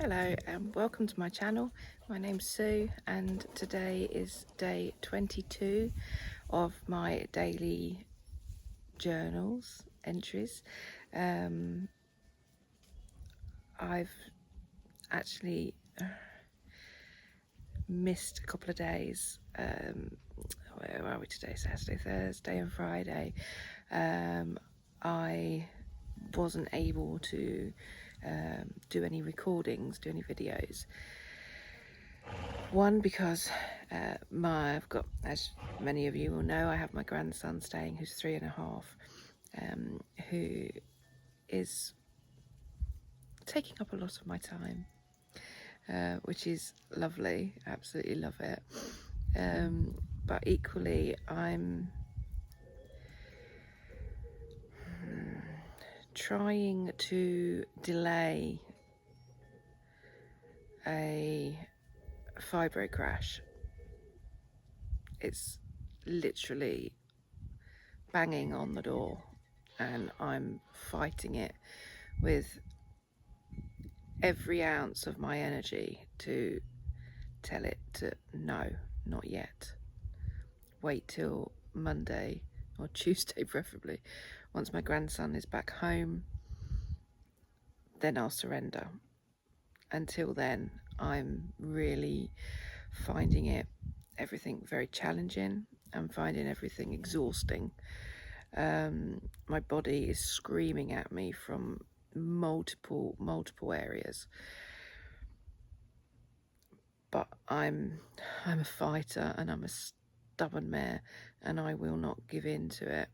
Hello and welcome to my channel. My name's Sue and today is day 22 of my daily journals entries. I've actually missed a couple of days. Where are we today? Saturday, Thursday and Friday. I wasn't able to do any recordings, do any videos. One, because I've got, as many of you will know, I have my grandson staying, who's 3.5, who is taking up a lot of my time, which is lovely, absolutely love it. But equally, I'm trying to delay a fibro crash. It's literally banging on the door and I'm fighting it with every ounce of my energy to tell it to no, not yet. Wait till Monday or Tuesday preferably. Once my grandson is back home, then I'll surrender. Until then, I'm really finding everything very challenging. I'm finding everything exhausting. My body is screaming at me from multiple areas. But I'm a fighter and I'm a stubborn mare and I will not give in to it.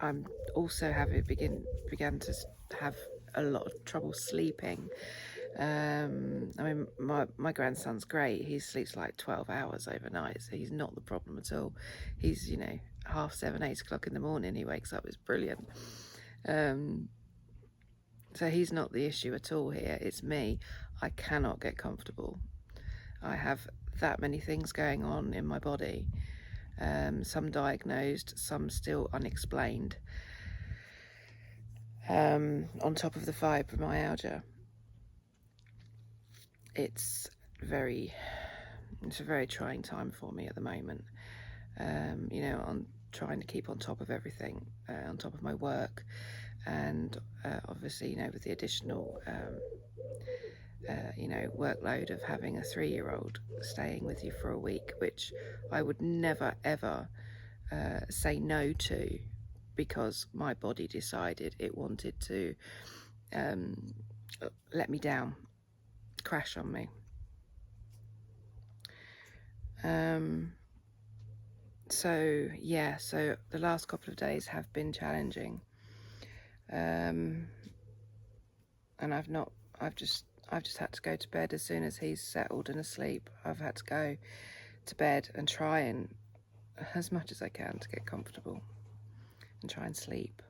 I'm also began to have a lot of trouble sleeping. I mean, my grandson's great. He sleeps like 12 hours overnight, so he's not the problem at all. He's, 7:30, 8 o'clock in the morning, he wakes up. It's brilliant. So he's not the issue at all here. It's me. I cannot get comfortable. I have that many things going on in my body. Some diagnosed, some still unexplained. On top of the fibromyalgia. It's a very trying time for me at the moment. I'm trying to keep on top of everything, on top of my work, and obviously, with the additional, workload of having a 3-year-old staying with you for a week, which I would never ever say no to, because my body decided it wanted to let me down, crash on me. So the last couple of days have been challenging, and I've just had to go to bed as soon as he's settled and asleep. I've had to go to bed and try and, as much as I can, to get comfortable and try and sleep,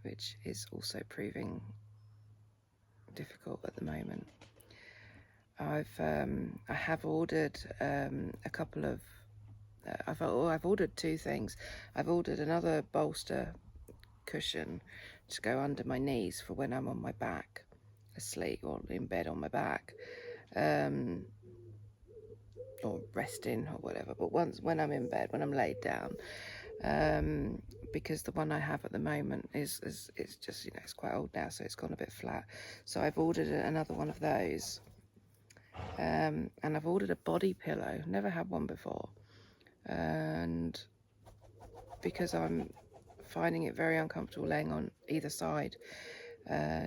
which is also proving difficult at the moment. I have ordered a couple of I've ordered 2 things. I've ordered another bolster cushion to go under my knees for when I'm on my back asleep or in bed on my back, or resting or whatever, but when I'm in bed, when I'm laid down, because the one I have at the moment is it's just, it's quite old now, so it's gone a bit flat. So I've ordered another one of those, and I've ordered a body pillow. Never had one before, and because I'm finding it very uncomfortable laying on either side,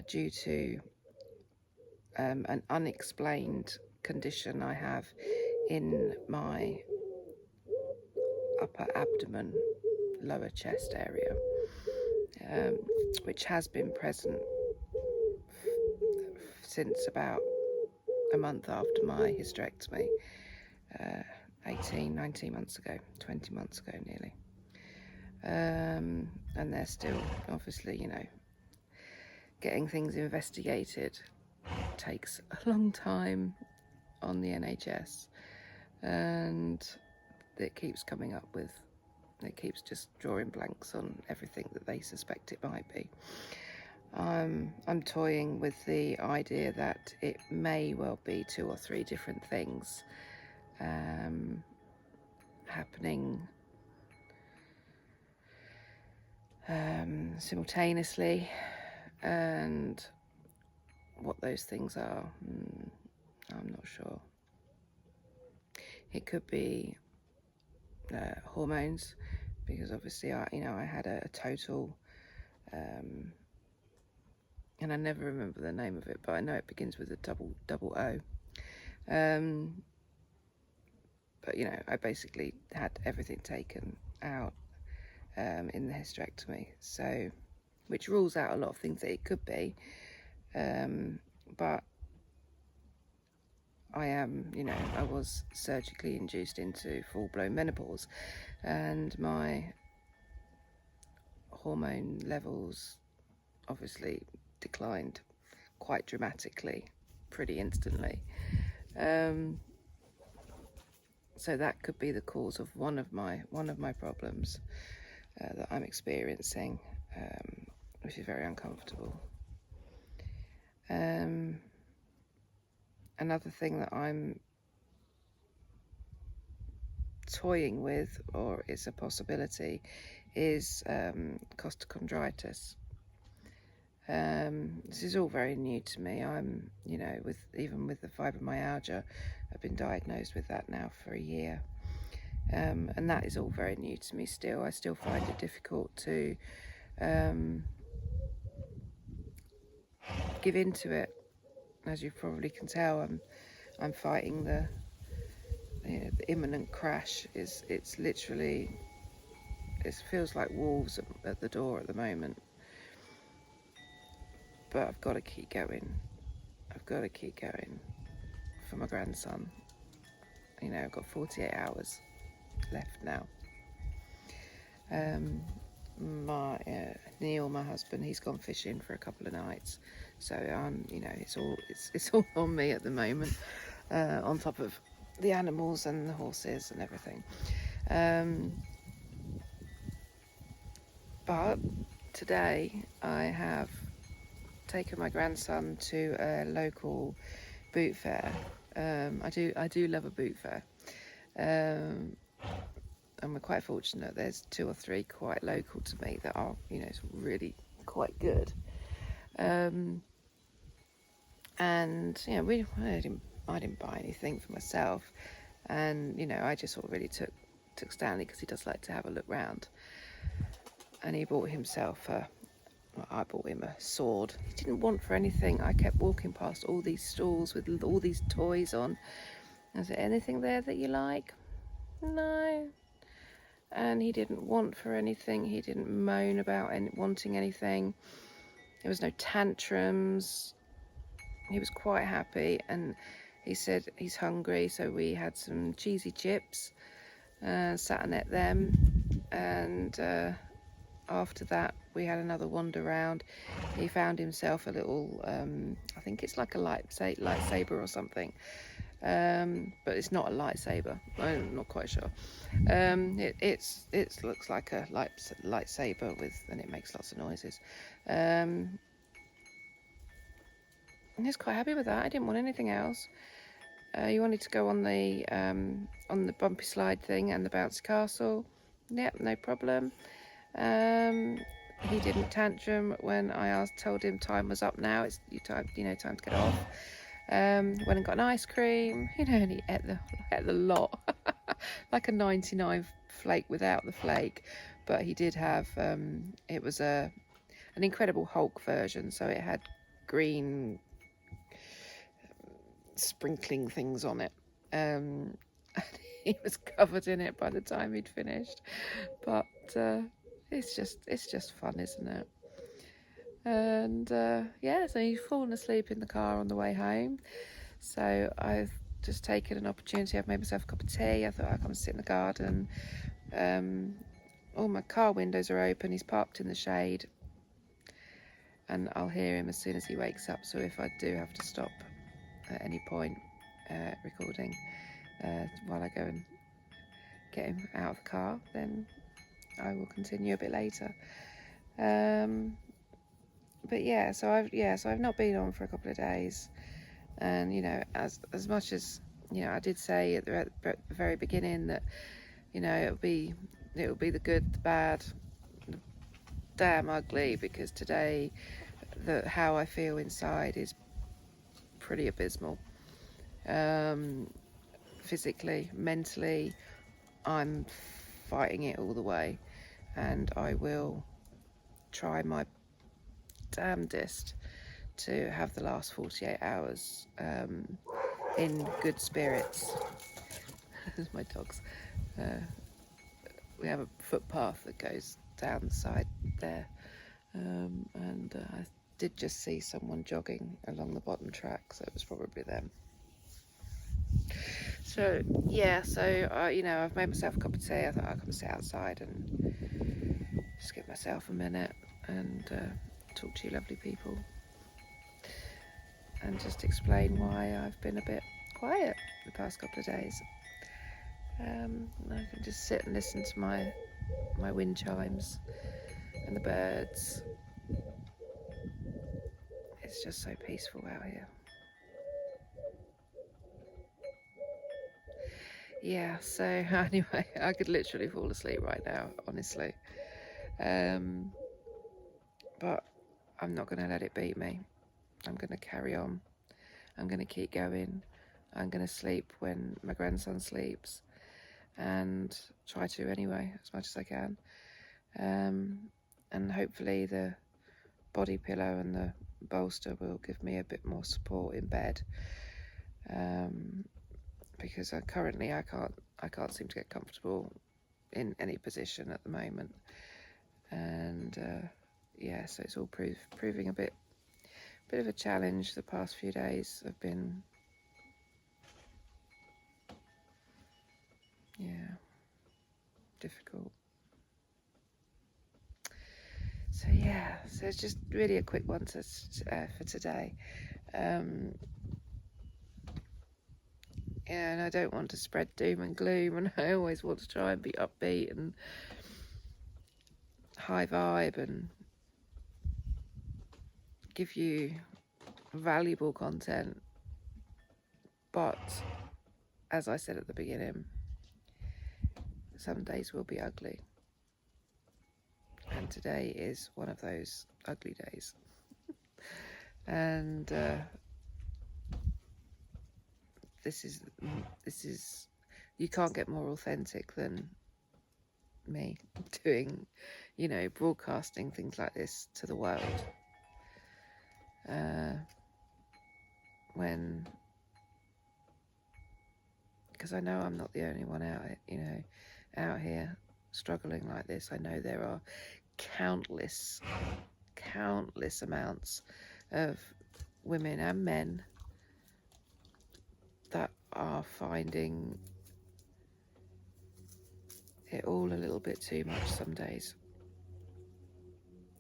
due to an unexplained condition I have in my upper abdomen, lower chest area, which has been present since about a month after my hysterectomy, 18, 19 months ago, 20 months ago nearly. And they're still, obviously, getting things investigated takes a long time on the NHS, and it keeps coming up with, it keeps just drawing blanks on everything that they suspect it might be. I'm toying with the idea that it may well be 2 or 3 different things happening simultaneously, and what those things are, I'm not sure. It could be hormones, because obviously I had a total, and I never remember the name of it, but I know it begins with a double O. But I basically had everything taken out in the hysterectomy, so which rules out a lot of things that it could be, but I was surgically induced into full-blown menopause, and my hormone levels obviously declined quite dramatically, pretty instantly. So that could be the cause of one of my problems that I'm experiencing, which is very uncomfortable. Another thing that I'm toying with, or it's a possibility, is costochondritis. This is all very new to me. I'm, even with the fibromyalgia, I've been diagnosed with that now for a year. And that is all very new to me still. I still find it difficult to give into it. As you probably can tell, I'm fighting the imminent crash. It's literally, it feels like wolves at the door at the moment. But I've got to keep going. I've got to keep going for my grandson. I've got 48 hours left now. Neil, my husband, he's gone fishing for a couple of nights, so it's all on me at the moment, on top of the animals and the horses and everything. But today I have taken my grandson to a local boot fair. I do love a boot fair, and we're quite fortunate. There's 2 or 3 quite local to me that are, really quite good. And I didn't buy anything for myself, and I just sort of really took Stanley, because he does like to have a look round, and he bought himself I bought him a sword. He didn't want for anything. I kept walking past all these stalls with all these toys on. Is there anything there that you like? No. And he didn't want for anything. He didn't moan about wanting anything. There was no tantrums. He was quite happy, and he said he's hungry, so we had some cheesy chips, sat and ate them, and after that we had another wander round. He found himself a little, I think it's like a lightsaber or something, but it's not a lightsaber. I'm not quite sure. It looks like a lightsaber and it makes lots of noises. And he was quite happy with that. I didn't want anything else. He wanted to go on the bumpy slide thing and the bouncy castle. Yep, no problem. He didn't tantrum when I told him time was up now. It's time to get off. Went and got an ice cream, and he ate the lot, like a 99 flake without the flake. But he did have, it was an Incredible Hulk version, so it had green sprinkling things on it. He was covered in it by the time he'd finished, but it's just fun, isn't it? And so he's fallen asleep in the car on the way home, so I've just taken an opportunity. I've made myself a cup of tea. I thought I'd come and sit in the garden. All my car windows are open. He's parked in the shade, and I'll hear him as soon as he wakes up. So if I do have to stop at any point recording while I go and get him out of the car, then I will continue a bit later. but yeah, so I've not been on for a couple of days, and you know, as much as, you know, I did say at the very beginning that, you know, it'll be the good, the bad, the damn ugly, because today how I feel inside is pretty abysmal. Physically, mentally, I'm fighting it all the way, and I will try my damnedest to have the last 48 hours in good spirits. There's my dogs. We have a footpath that goes down the side there, and I did just see someone jogging along the bottom track, so it was probably them. So yeah, so you know, I've made myself a cup of tea. I thought I'd come sit outside and just give myself a minute and talk to you lovely people, and just explain why I've been a bit quiet the past couple of days. I can just sit and listen to my wind chimes and the birds. It's just so peaceful out here. Yeah, so anyway, I could literally fall asleep right now, honestly. But I'm not going to let it beat me. I'm going to carry on. I'm going to keep going. I'm going to sleep when my grandson sleeps, and try to anyway, as much as I can. And hopefully the body pillow and the bolster will give me a bit more support in bed, because currently I can't seem to get comfortable in any position at the moment, and yeah, so it's all proving a bit of a challenge. The past few days have been, yeah, difficult. So yeah, so it's just really a quick one for today. Yeah, and I don't want to spread doom and gloom, and I always want to try and be upbeat and high vibe and give you valuable content. But as I said at the beginning, some days will be ugly, and today is one of those ugly days. And this is you can't get more authentic than me doing, you know, broadcasting things like this to the world, because I know I'm not the only one out here struggling like this. I know there are countless amounts of women and men that are finding it all a little bit too much some days,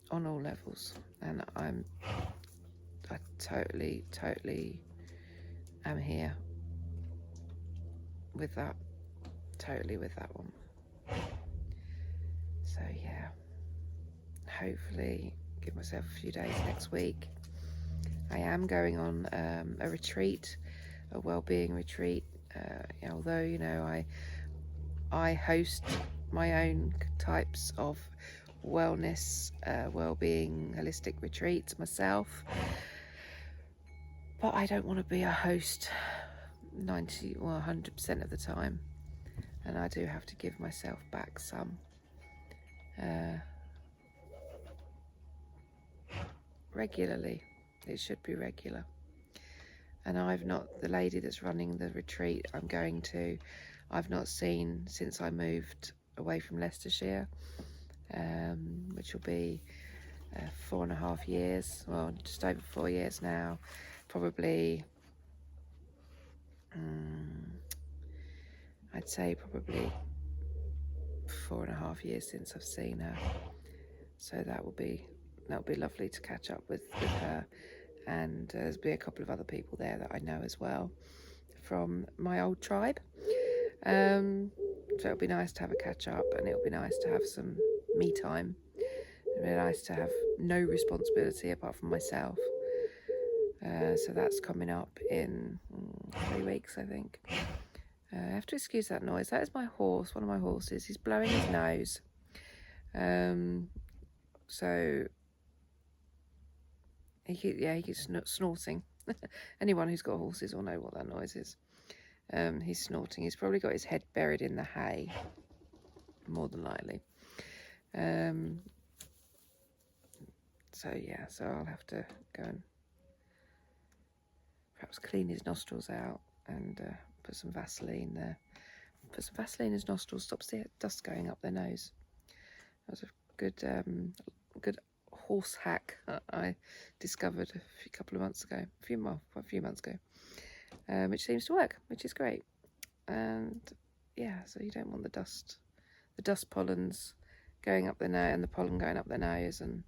on all levels, and I totally am here with that, with that one. So yeah, hopefully give myself a few days next week. I am going on a retreat, a well-being retreat, although, you know, I host my own types of wellness, well-being, holistic retreats myself, but I don't want to be a host 90 or 100% of the time, and I do have to give myself back some regularly. It should be regular. And the lady that's running the retreat I've not seen since I moved away from Leicestershire, which will be 4.5 years, well, just over 4 years now, probably. I'd say probably 4.5 years since I've seen her, so that'll be lovely to catch up with her, and there'll be a couple of other people there that I know as well from my old tribe, so it'll be nice to have a catch up, and it'll be nice to have some me time. It'll be nice to have no responsibility apart from myself. So that's coming up in 3 weeks, I think. I have to excuse that noise. That is my horse, one of my horses. He's blowing his nose. So he keeps snorting. Anyone who's got horses will know what that noise is. He's snorting. He's probably got his head buried in the hay, more than likely. So yeah, so I'll have to go and perhaps clean his nostrils out and put some Vaseline there. Put some Vaseline in his nostrils, stops the dust going up their nose. That was a good horse hack that I discovered a couple of months ago, a few months ago, which seems to work, which is great. And yeah, so you don't want the dust pollens going up their nose and the pollen going up their nose and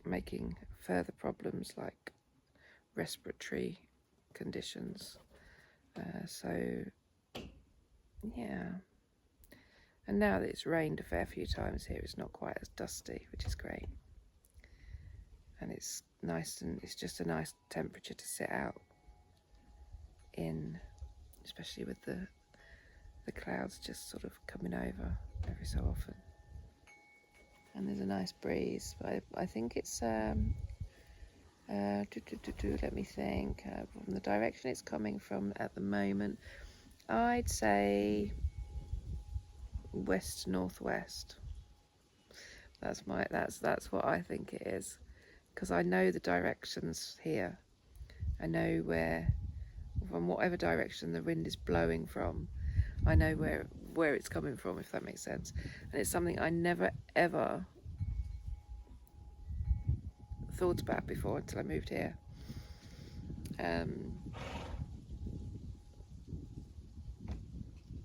making further problems like respiratory conditions. So yeah, and now that it's rained a fair few times here, it's not quite as dusty, which is great. And it's nice, and it's just a nice temperature to sit out in, especially with the clouds just sort of coming over every so often. And there's a nice breeze, but I think it's let me think. From the direction it's coming from at the moment, I'd say west northwest. That's what I think it is, because I know the directions here. I know where, from whatever direction the wind is blowing from, I know where it's coming from, if that makes sense. And it's something I never ever thought about before until I moved here.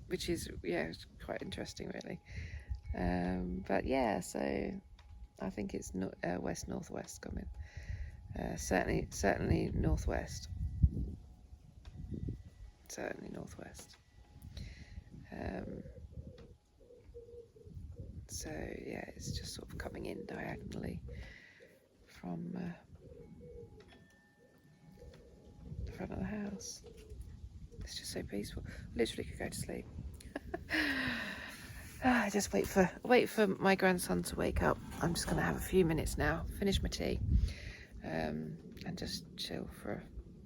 Which is, yeah, it's quite interesting, really. But yeah, so I think it's west northwest coming. Certainly northwest. Certainly northwest. So yeah, it's just sort of coming in diagonally from the front of the house. It's just so peaceful. Literally could go to sleep. I just wait for my grandson to wake up. I'm just going to have a few minutes now, finish my tea, and just chill for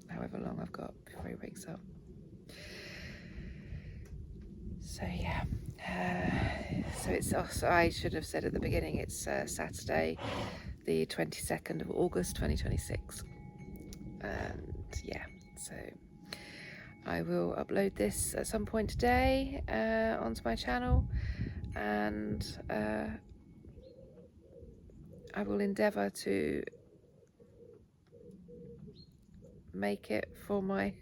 however long I've got before he wakes up. So yeah, so I should have said at the beginning, it's Saturday, the 22nd of August 2026, and yeah, so I will upload this at some point today onto my channel, and I will endeavour to make it for my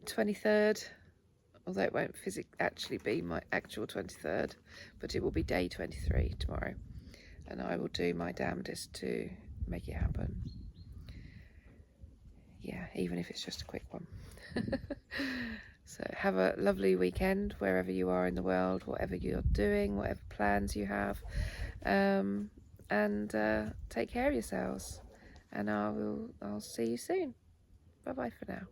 23rd, although it won't actually be my actual 23rd, but it will be day 23 tomorrow, and I will do my damnedest to make it happen. Yeah, even if it's just a quick one. So have a lovely weekend wherever you are in the world, whatever you're doing, whatever plans you have, and take care of yourselves, and I'll see you soon. Bye bye for now.